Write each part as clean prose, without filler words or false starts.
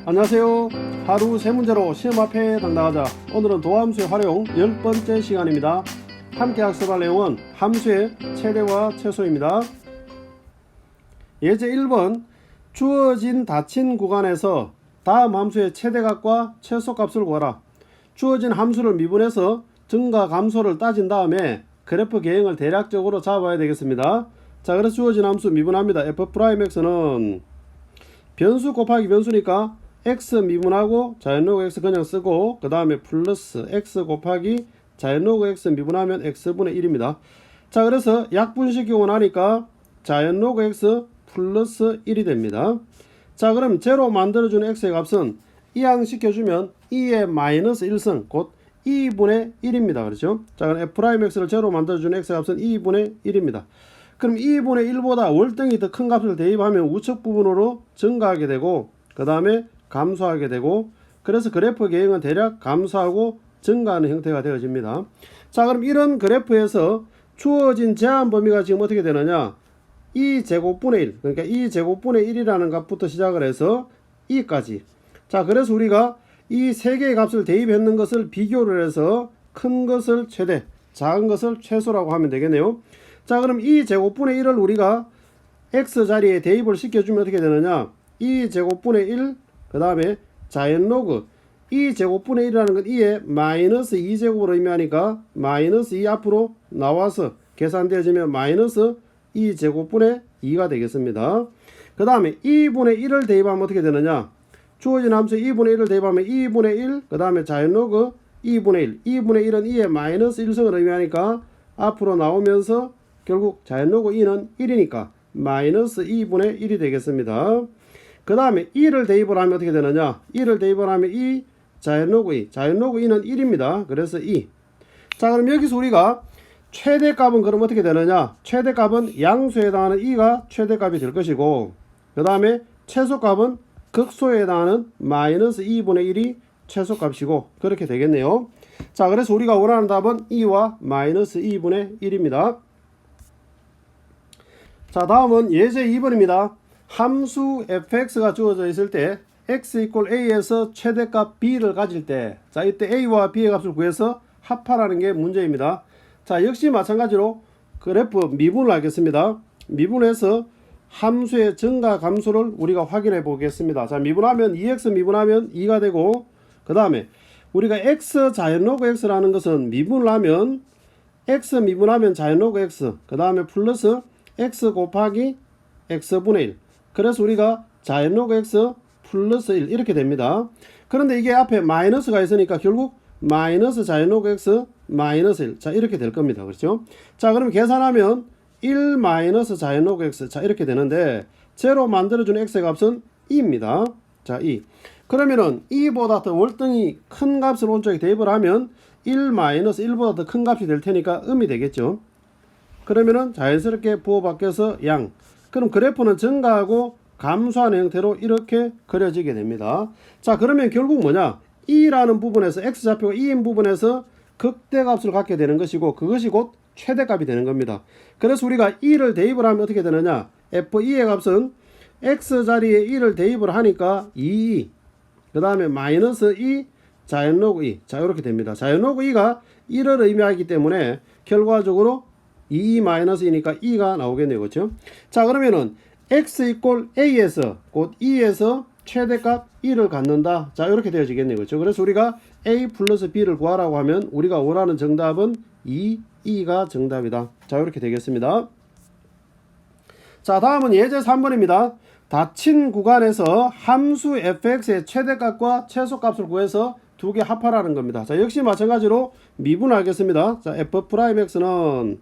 안녕하세요. 하루 세 문제로 시험 앞에 당당하자. 오늘은 도함수의 활용 10번째 시간입니다. 함께 학습할 내용은 함수의 최대와 최소입니다. 예제 1번 주어진 닫힌 구간에서 다음 함수의 최대값과 최소값을 구하라. 주어진 함수를 미분해서 증가 감소를 따진 다음에 그래프 계형을 대략적으로 잡아야 되겠습니다. 자, 그래서 주어진 함수 미분합니다. f'x는 변수 곱하기 변수니까 x 미분하고 자연로그 x 그냥 쓰고 그 다음에 플러스 x 곱하기 자연로그 x 미분하면 x분의 1입니다. 자, 그래서 약분시키고 나니까 자연로그 x 플러스 1이 됩니다. 자, 그럼 제로 만들어주는 x의 값은 이항시켜주면 2의 마이너스 1승 곧 2분의 1입니다. 그렇죠? 자, 그럼 f'x를 제로 만들어주는 x의 값은 2분의 1입니다. 그럼 2분의 1보다 월등히 더 큰 값을 대입하면 우측 부분으로 증가하게 되고 그 다음에 감소하게 되고, 그래서 그래프 계형은 대략 감소하고 증가하는 형태가 되어집니다. 자, 그럼 이런 그래프에서 주어진 제한 범위가 지금 어떻게 되느냐, 2제곱분의 1, 그러니까 2제곱분의 1이라는 값부터 시작을 해서 2까지. 자, 그래서 우리가 이 세 개의 값을 대입했는 것을 비교를 해서 큰 것을 최대, 작은 것을 최소라고 하면 되겠네요. 자, 그럼 2제곱분의 1을 우리가 x 자리에 대입을 시켜주면 어떻게 되느냐, 2제곱분의 1, 그 다음에 자연로그 2제곱분의 1이라는 건 2에 마이너스 2제곱으로 의미하니까 마이너스 2 앞으로 나와서 계산되어지면 마이너스 2제곱분의 2가 되겠습니다. 그 다음에 2분의 1을 대입하면 어떻게 되느냐, 주어진 함수에 2분의 1을 대입하면 2분의 1, 그 다음에 자연로그 2분의 1, 2분의 1은 2에 마이너스 1승을 의미하니까 앞으로 나오면서 결국 자연로그 2는 1이니까 마이너스 2분의 1이 되겠습니다. 그 다음에 2를 대입을 하면 어떻게 되느냐, 2를 대입을 하면 2 자연로그 2, 자연로그 2는 1입니다. 그래서 2. 자, 그럼 여기서 우리가 최대값은 그럼 어떻게 되느냐, 최대값은 양수에 해당하는 2가 최대값이 될 것이고 그 다음에 최소값은 극소에 해당하는 마이너스 2분의 1이 최소값이고 그렇게 되겠네요. 자, 그래서 우리가 원하는 답은 2와 마이너스 2분의 1입니다. 자, 다음은 예제 2번입니다. 함수 fx가 주어져 있을 때 x 이퀄 a에서 최대값 b를 가질 때, 자, 이때 a와 b의 값을 구해서 합하라는 게 문제입니다. 자, 역시 마찬가지로 그래프 미분을 하겠습니다. 미분해서 함수의 증가 감소를 우리가 확인해 보겠습니다. 자, 미분하면 2x 미분하면 2가 되고 그 다음에 우리가 x 자연로그 x라는 것은 미분을 하면 x 미분하면 자연로그 x 그 다음에 플러스 x 곱하기 x분의 1, 그래서 우리가 자연로그 x 플러스 1 이렇게 됩니다. 그런데 이게 앞에 마이너스가 있으니까 결국 마이너스 자연로그 x 마이너스 1, 자, 이렇게 될 겁니다. 그렇죠? 자, 그럼 계산하면 1 마이너스 자연로그 x, 자, 이렇게 되는데 제로 만들어주는 x의 값은 2입니다. 자, 2. 그러면은 2보다 더 월등히 큰 값을 오른쪽에 대입을 하면 1 마이너스 1보다 더 큰 값이 될 테니까 음이 되겠죠. 그러면은 자연스럽게 부호바뀌어서 양. 그럼 그래프는 증가하고 감소하는 형태로 이렇게 그려지게 됩니다. 자, 그러면 결국 뭐냐, 2라는 부분에서 x좌표가 2인 부분에서 극대값을 갖게 되는 것이고 그것이 곧 최대값이 되는 겁니다. 그래서 우리가 2를 대입을 하면 어떻게 되느냐, f2의 값은 x 자리에 2를 대입을 하니까 2, 그 다음에 마이너스 2 자연로그 2, 자, 이렇게 됩니다. 자연로그 2가 1을 의미하기 때문에 결과적으로 2 마이너스 2니까 2가 나오겠네요. 그렇죠? 자, 그러면은 x 이퀄 a에서 곧 2에서 최대값 1을 갖는다. 자, 이렇게 되어지겠네요. 그렇죠? 그래서 우리가 a 플러스 b를 구하라고 하면 우리가 원하는 정답은 2가 정답이다. 자, 이렇게 되겠습니다. 자, 다음은 예제 3번입니다. 닫힌 구간에서 함수 fx의 최대값과 최소값을 구해서 두 개 합하라는 겁니다. 자, 역시 마찬가지로 미분하겠습니다. 자, f'x는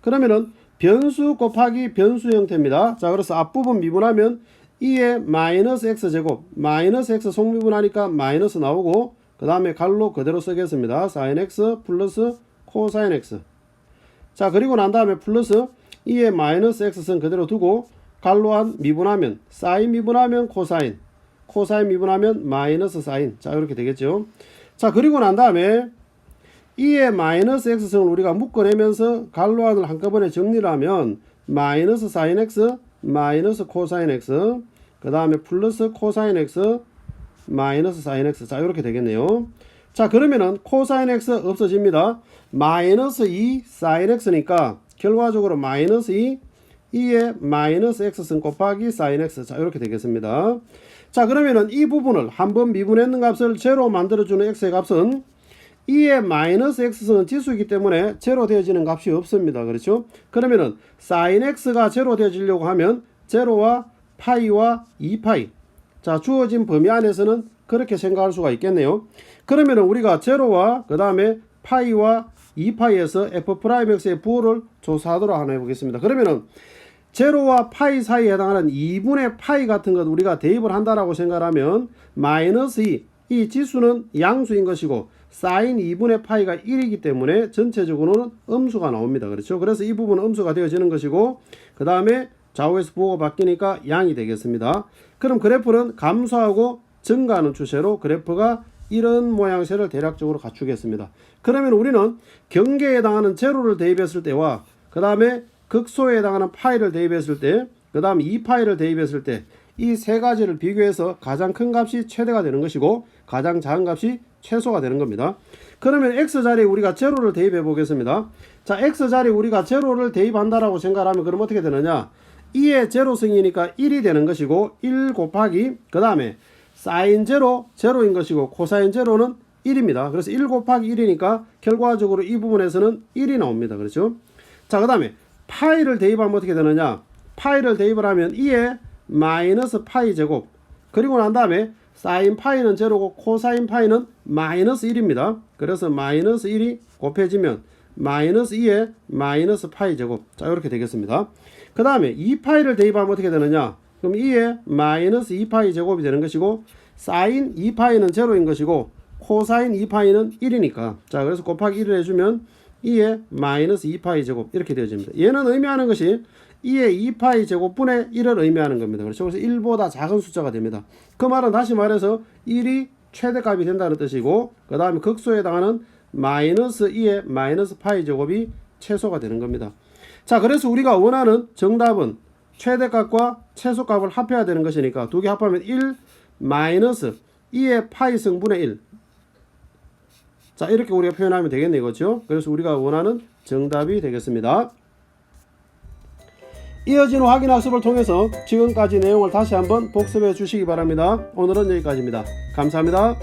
그러면은 변수 곱하기 변수 형태입니다. 자, 그래서 앞부분 미분하면 2의 마이너스 x제곱 마이너스 x 속미분하니까 마이너스 나오고 그 다음에 갈로 그대로 쓰겠습니다. sin x 플러스 코사인 x. 자, 그리고 난 다음에 플러스 2의 마이너스 x선 그대로 두고 갈로한 미분하면 사인 미분하면 코사인, 코사인 미분하면 마이너스 사인. 자, 이렇게 되겠죠. 자, 그리고 난 다음에 2의 마이너스 x승을 우리가 묶어내면서 갈로안을 한꺼번에 정리를 하면 마이너스 사인 x 마이너스 코사인 x 그 다음에 플러스 코사인 x 마이너스 사인 x. 자, 이렇게 되겠네요. 자, 그러면은 코사인 x 없어집니다. 마이너스 2 사인 x니까 결과적으로 마이너스 2에 마이너스 x승 곱하기 사인 x. 자, 이렇게 되겠습니다. 자, 그러면은 이 부분을 한번 미분했는 값을 제로 만들어주는 x의 값은 2의 마이너스 x승은 지수이기 때문에 제로 되어지는 값이 없습니다. 그렇죠? 그러면은 사인 x가 제로 되어지려고 하면 제로와 파이와 2파이. 자, 주어진 범위 안에서는 그렇게 생각할 수가 있겠네요. 그러면은 우리가 제로와 그 다음에 파이와 2파이에서 f'x의 부호를 조사하도록 한번 해보겠습니다. 그러면은 제로와 파이 사이에 해당하는 2분의 파이 같은 것 우리가 대입을 한다라고 생각하면 마이너스 2, 이 지수는 양수인 것이고 사인 2분의 파이가 1이기 때문에 전체적으로는 음수가 나옵니다. 그렇죠? 그래서 이 부분은 음수가 되어지는 것이고 그 다음에 좌우에서 부호가 바뀌니까 양이 되겠습니다. 그럼 그래프는 감소하고 증가하는 추세로 그래프가 이런 모양새를 대략적으로 갖추겠습니다. 그러면 우리는 경계에 해당하는 제로를 대입했을 때와 그 다음에 극소에 해당하는 파이를 대입했을 때, 그 다음 2파이를 대입했을 때 이 세 가지를 비교해서 가장 큰 값이 최대가 되는 것이고 가장 작은 값이 최소가 되는 겁니다. 그러면 x자리에 우리가 제로를 대입해 보겠습니다. 자, x자리에 우리가 제로를 대입한다라고 생각하면 그럼 어떻게 되느냐? 2의 제로승이니까 1이 되는 것이고 1 곱하기 그 다음에 사인 제로 제로인 것이고 코사인 제로는 1입니다. 그래서 1 곱하기 1이니까 결과적으로 이 부분에서는 1이 나옵니다. 그렇죠? 자, 그 다음에 파이를 대입하면 어떻게 되느냐? 파이를 대입을 하면 2의 마이너스 파이 제곱, 그리고 난 다음에 사인 파이는 제로고 코사인 파이는 마이너스 1입니다. 그래서 마이너스 1이 곱해지면 마이너스 2의 마이너스 파이 제곱. 자, 이렇게 되겠습니다. 그 다음에 2파이를 대입하면 어떻게 되느냐? 그럼 2의 마이너스 2파이 제곱이 되는 것이고 사인 2파이는 제로인 것이고 코사인 2파이는 1이니까 자, 그래서 곱하기 1을 해주면 2의 마이너스 2파이 제곱 이렇게 되어집니다. 얘는 의미하는 것이 2의 2파이 제곱분의 1을 의미하는 겁니다. 그렇죠? 그래서 1보다 작은 숫자가 됩니다. 그 말은 다시 말해서 1이 최대값이 된다는 뜻이고 그 다음에 극소에 해당하는 마이너스 2의 마이너스 파이 제곱이 최소가 되는 겁니다. 자, 그래서 우리가 원하는 정답은 최대값과 최소값을 합해야 되는 것이니까 두 개 합하면 1 마이너스 2의 파이 승분의 1. 자, 이렇게 우리가 표현하면 되겠네요. 그렇죠? 그래서 우리가 원하는 정답이 되겠습니다. 이어지는 확인 학습을 통해서 지금까지 내용을 다시 한번 복습해 주시기 바랍니다. 오늘은 여기까지입니다. 감사합니다.